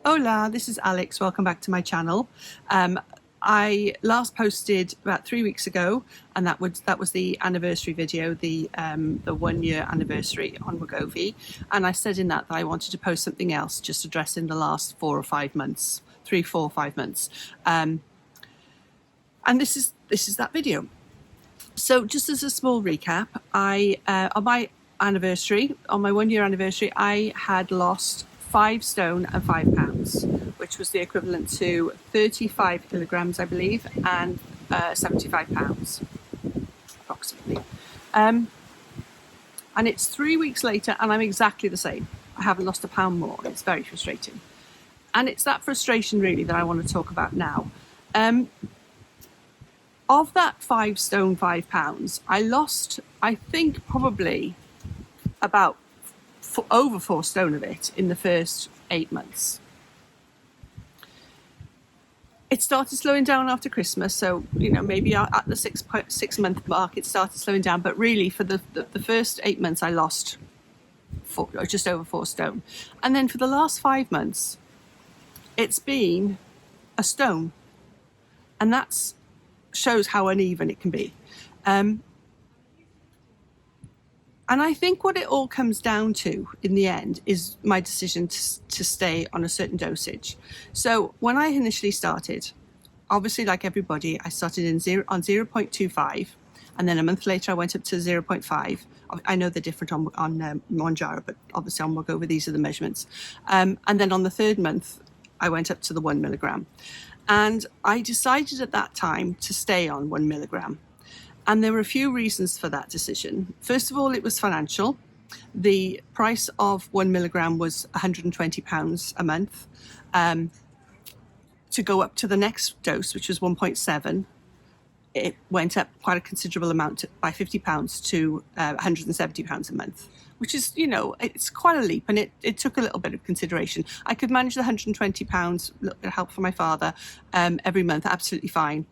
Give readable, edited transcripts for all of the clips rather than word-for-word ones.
Hola, this is Alex. Welcome back to my channel. I last posted about 3 weeks ago, and that was the anniversary video, the 1 year anniversary on Wegovy. And I said in that I wanted to post something else, just addressing the last 4 or 5 months, 3, 4, 5 months. And this is that video. So just as a small recap, on my anniversary, on my 1 year anniversary, I had lost 5 stone and 5 pounds, which was the equivalent to 35 kilograms, I believe, and 75 pounds, approximately. And it's 3 weeks later, and I'm exactly the same. I haven't lost a pound more. It's very frustrating. And it's that frustration, really, that I want to talk about now. Of that 5 stone, 5 pounds, I lost, I think, probably about over 4 stone of it in the first 8 months. It started slowing down after Christmas, so maybe at the 6 month mark it started slowing down, but really for the first 8 months I lost just over 4 stone. And then for the last 5 months it's been a stone, and that shows how uneven it can be. And I think what it all comes down to in the end is my decision to stay on a certain dosage. So when I initially started, obviously like everybody, I started on 0.25, and then a month later I went up to 0.5. I know they're different on Mounjaro, but obviously on Wegovy these are the measurements. And then on the 3rd month I went up to the 1 milligram. And I decided at that time to stay on 1 milligram. And there were a few reasons for that decision. First of all, it was financial. The price of 1 milligram was £120 a month. To go up to the next dose, which was 1.7, it went up quite a considerable amount, by £50 to £170 a month, which is, it's quite a leap, and it took a little bit of consideration. I could manage the £120, a little bit of help from my father, every month, absolutely fine.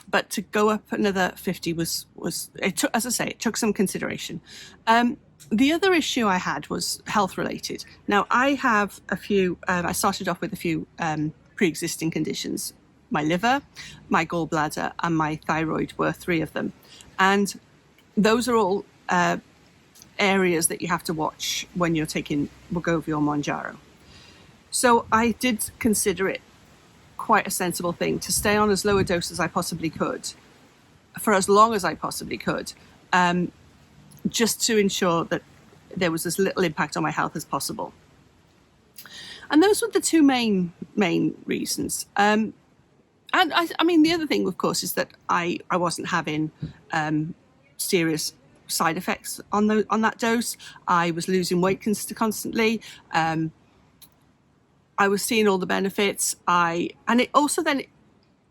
But to go up another 50 was it took, as I say, it took some consideration. The other issue I had was health related. Now I have a few, I started off with a few pre-existing conditions. My liver, my gallbladder and my thyroid were 3 of them. And those are all areas that you have to watch when you're taking Wegovy or Mounjaro. So I did consider it quite a sensible thing to stay on as low a dose as I possibly could for as long as I possibly could, just to ensure that there was as little impact on my health as possible. And those were the 2 main reasons. And I mean, the other thing, of course, is that I wasn't having serious side effects on that dose. I was losing weight constantly. I was seeing all the benefits. And it also then,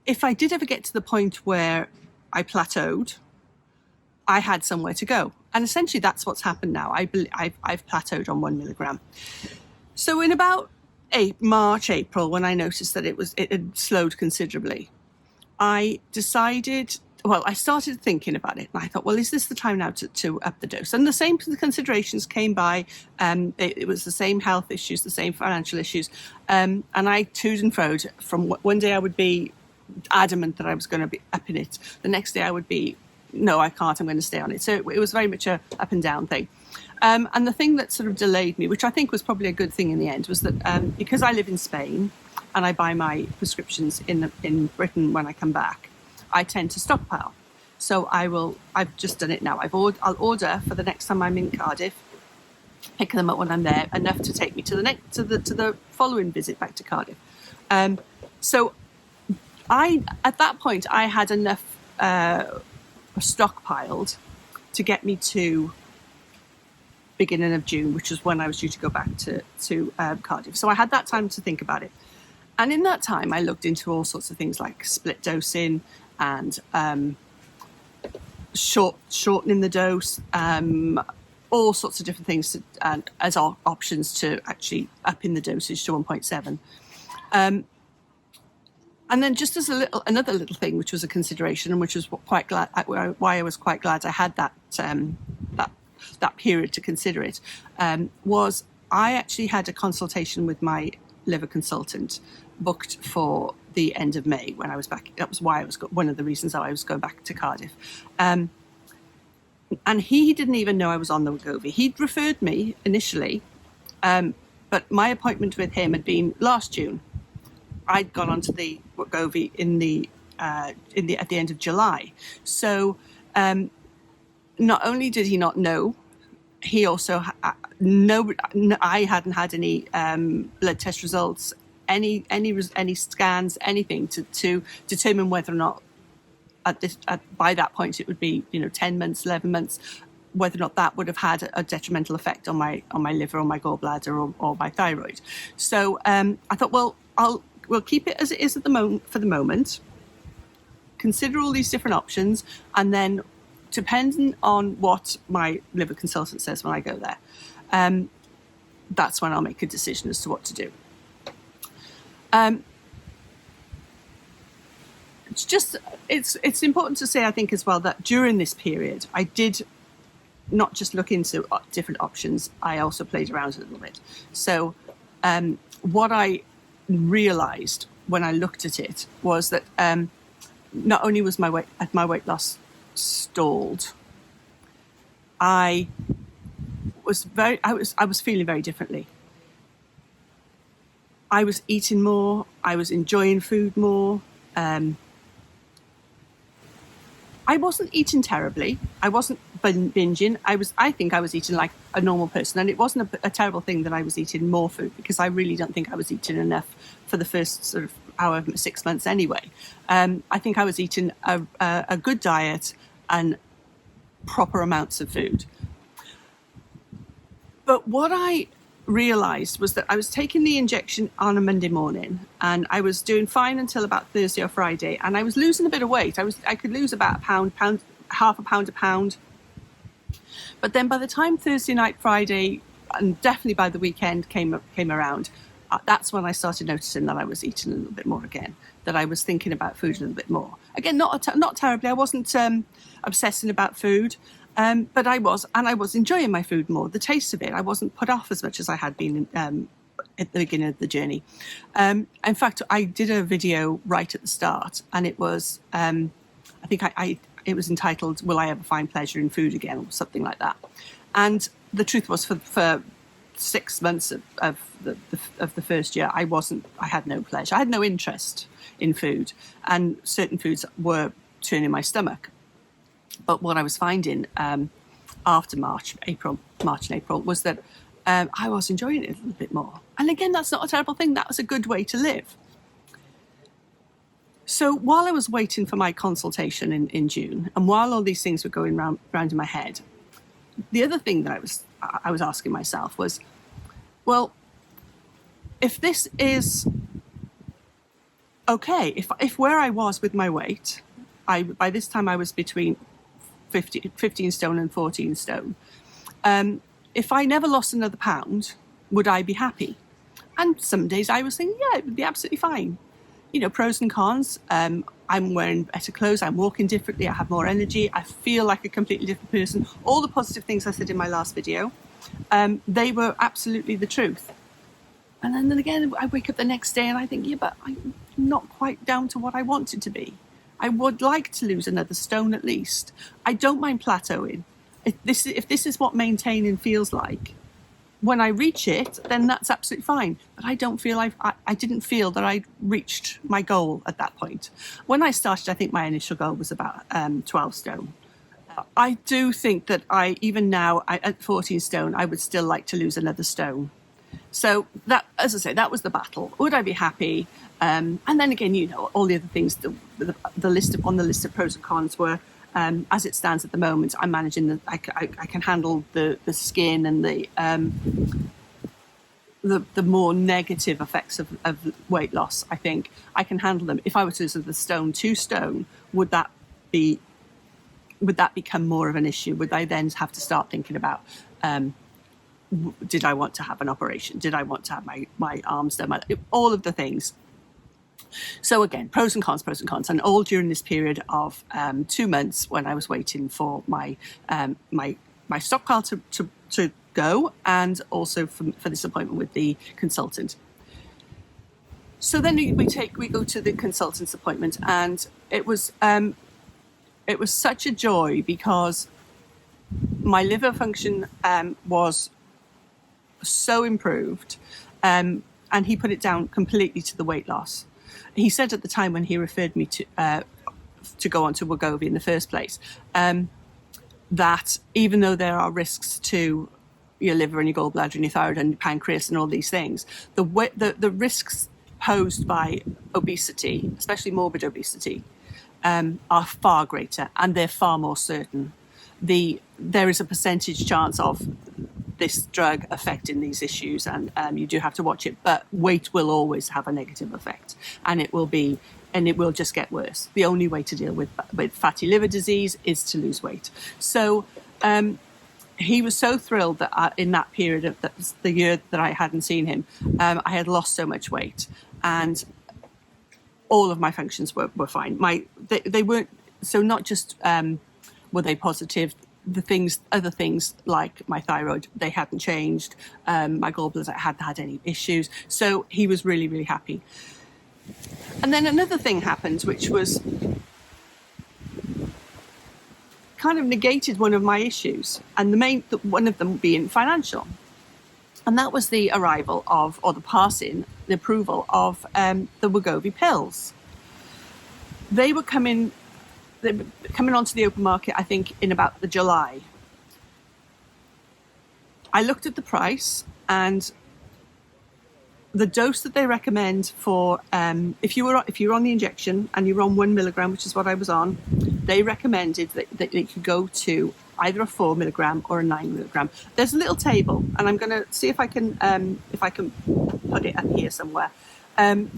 if I did ever get to the point where I plateaued, I had somewhere to go. And essentially that's what's happened now. I've plateaued on 1 milligram. So in about March, April, when I noticed that it had slowed considerably, I decided, I started thinking about it, and I thought, well, is this the time now to up the dose? And the same considerations came by. It was the same health issues, the same financial issues. And I toed and froed from one day I would be adamant that I was going to be upping it. The next day I would be, no, I can't, I'm going to stay on it. So it was very much a up and down thing. And the thing that sort of delayed me, which I think was probably a good thing in the end, was that because I live in Spain and I buy my prescriptions in Britain when I come back, I tend to stockpile. So I've just done it now. I'll order for the next time I'm in Cardiff, pick them up when I'm there, enough to take me to the following visit back to Cardiff. So at that point I had enough stockpiled to get me to beginning of June, which was when I was due to go back to Cardiff. So I had that time to think about it. And in that time I looked into all sorts of things like split dosing, and shortening the dose, all sorts of different things as options to actually up in the dosage to 1.7. And then just as another little thing, which was a consideration, and which was why I was quite glad I had that period to consider it, was I actually had a consultation with my liver consultant booked for the end of May when I was back. That was why I was one of the reasons I was going back to Cardiff. And he didn't even know I was on the Wegovy. He'd referred me initially, but my appointment with him had been last June. I'd gone onto the Wegovy at the end of July. So not only did he not know, he also I hadn't had any blood test results, any scans, anything to determine whether or not by that point it would be 10 months, 11 months, whether or not that would have had a detrimental effect on my liver or my gallbladder or my thyroid. So I thought, well, we'll keep it as it is for the moment. Consider all these different options, and then depending on what my liver consultant says when I go there, that's when I'll make a decision as to what to do. It's important to say, I think, as well, that during this period, I did not just look into different options, I also played around a little bit. So what I realised when I looked at it was that not only was my weight loss stalled, I was feeling very differently. I was eating more. I was enjoying food more. I wasn't eating terribly. I wasn't binging. I think I was eating like a normal person, and it wasn't a terrible thing that I was eating more food, because I really don't think I was eating enough for the first sort of 6 months anyway. I think I was eating a good diet and proper amounts of food. But what I realised was that I was taking the injection on a Monday morning, and I was doing fine until about Thursday or Friday, and I was losing a bit of weight. I could lose about half a pound. But then by the time Thursday night, Friday, and definitely by the weekend came around, that's when I started noticing that I was eating a little bit more again, that I was thinking about food a little bit more. Again, not terribly. I wasn't obsessing about food, but I was enjoying my food more, the taste of it. I wasn't put off as much as I had been at the beginning of the journey. In fact, I did a video right at the start, and it was, I think it was entitled, "Will I ever find pleasure in food again?" or something like that. And the truth was, for 6 months of the first year, I had no pleasure. I had no interest in food, and certain foods were turning my stomach. But what I was finding after March and April was that I was enjoying it a little bit more. And again, that's not a terrible thing. That was a good way to live. So while I was waiting for my consultation in June, and while all these things were going round in my head, the other thing that I was asking myself was, well, if this is okay, if where I was with my weight, by this time I was between 15 stone and 14 stone. If I never lost another pound, would I be happy? And some days I was thinking, yeah, it would be absolutely fine. Pros and cons. I'm wearing better clothes. I'm walking differently. I have more energy. I feel like a completely different person. All the positive things I said in my last video, they were absolutely the truth. And then again, I wake up the next day and I think, yeah, but I'm not quite down to what I wanted to be. I would like to lose another stone at least. I don't mind plateauing. If this is what maintaining feels like, when I reach it, then that's absolutely fine. But I don't feel I didn't feel that I'd reached my goal at that point. When I started, I think my initial goal was about 12 stone. I do think that even now at 14 stone, I would still like to lose another stone. So that, as I say, that was the battle. Would I be happy? And then again, all the other things, the list of pros and cons were, as it stands at the moment, I'm managing I can handle the skin and the more negative effects of weight loss. I think I can handle them. If I were to lose the 2 stone, would that become more of an issue? Would I then have to start thinking about, did I want to have an operation? Did I want to have my arms done? All of the things. So again, pros and cons, and all during this period of 2 months when I was waiting for my stockpile to go, and also for this appointment with the consultant. So then we go to the consultant's appointment, and it was such a joy because my liver function was so improved, and he put it down completely to the weight loss. He said at the time when he referred me to go on to Wegovy in the first place, that even though there are risks to your liver and your gallbladder and your thyroid and your pancreas and all these things, the risks posed by obesity, especially morbid obesity, are far greater, and they're far more certain. There is a percentage chance of this drug affecting these issues, and you do have to watch it, but weight will always have a negative effect, and it will just get worse. The only way to deal with fatty liver disease is to lose weight. So he was so thrilled that in that period of the year that I hadn't seen him, I had lost so much weight, and all of my functions were fine. They weren't, so not just were they positive, other things like my thyroid, they hadn't changed. My gallbladder hadn't had any issues. So he was really, really happy. And then another thing happened, which was kind of negated one of my issues, and one of them being financial. And that was the arrival of, or the approval of the Wegovy pills. They were coming onto the open market, I think, in about the July. I looked at the price, and the dose that they recommend for if you're on the injection and you're on 1 milligram, which is what I was on, they recommended that you could go to either a 4 milligram or a 9 milligram. There's a little table, and I'm going to see if I can put it up here somewhere. And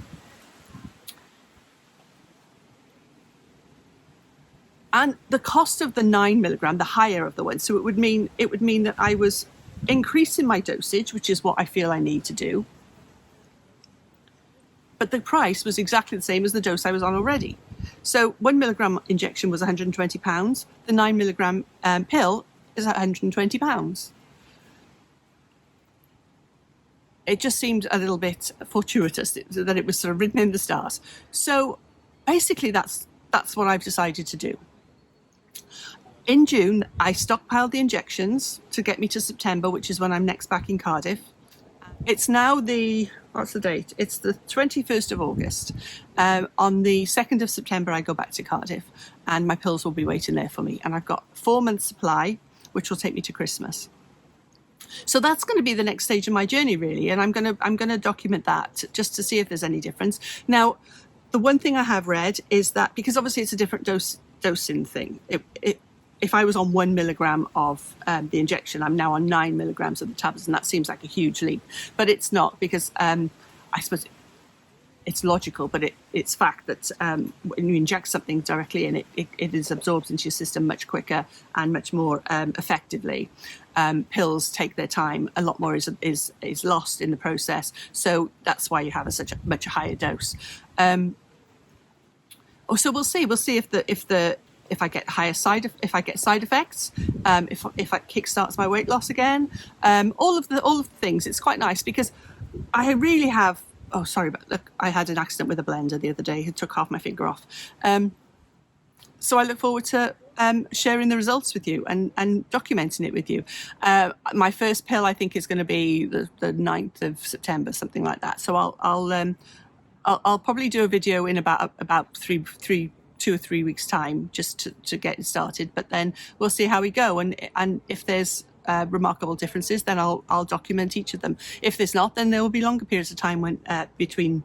the cost of the 9 milligram, the higher of the one, so it would mean that I was increasing my dosage, which is what I feel I need to do. But the price was exactly the same as the dose I was on already. So 1 milligram injection was £120. The 9 milligram pill is £120. It just seemed a little bit fortuitous that it was sort of written in the stars. So basically that's what I've decided to do. In June, I stockpiled the injections to get me to September, which is when I'm next back in Cardiff. It's now what's the date? It's the 21st of August. On the 2nd of September, I go back to Cardiff, and my pills will be waiting there for me. And I've got 4 months supply, which will take me to Christmas. So that's going to be the next stage of my journey, really. And I'm going to document that just to see if there's any difference. Now, the one thing I have read is that, because obviously it's a different dosing thing, if I was on 1 milligram of the injection, I'm now on 9 milligrams of the tablets, and that seems like a huge leap. But it's not, because I suppose it's logical, but it's fact that when you inject something directly in, it is absorbed into your system much quicker and much more effectively. Pills take their time. A lot more is lost in the process. So that's why you have such a much higher dose. So we'll see. We'll see if I get side effects, if it kickstarts my weight loss again, all of the things. It's quite nice because I really have. Oh, sorry, but look, I had an accident with a blender the other day. It took half my finger off. So I look forward to sharing the results with you and documenting it with you. My first pill, I think, is going to be the 9th of September, something like that. So I'll probably do a video in about 2 or 3 weeks time, just to get it started. But then we'll see how we go, and if there's remarkable differences, then I'll document each of them. If there's not, then there will be longer periods of time when between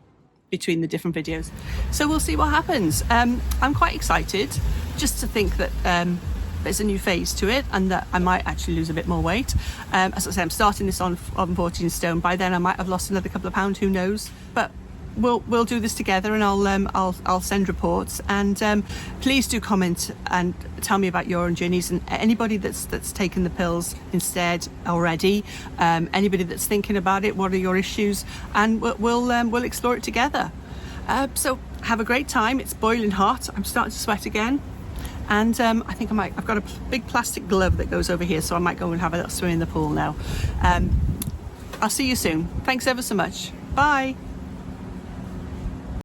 the different videos. So we'll see what happens. I'm quite excited just to think that there's a new phase to it, and that I might actually lose a bit more weight. As I say, I'm starting this on 14 stone. By then I might have lost another couple of pounds, who knows. But we'll do this together, and I'll send reports, and please do comment and tell me about your own journeys, and anybody that's taken the pills instead already, anybody that's thinking about it, what are your issues, and we'll explore it together. So have a great time. It's boiling hot. I'm starting to sweat again, and I think I've got a big plastic glove that goes over here, so I might go and have a little swim in the pool now. I'll see you soon. Thanks ever so much. Bye.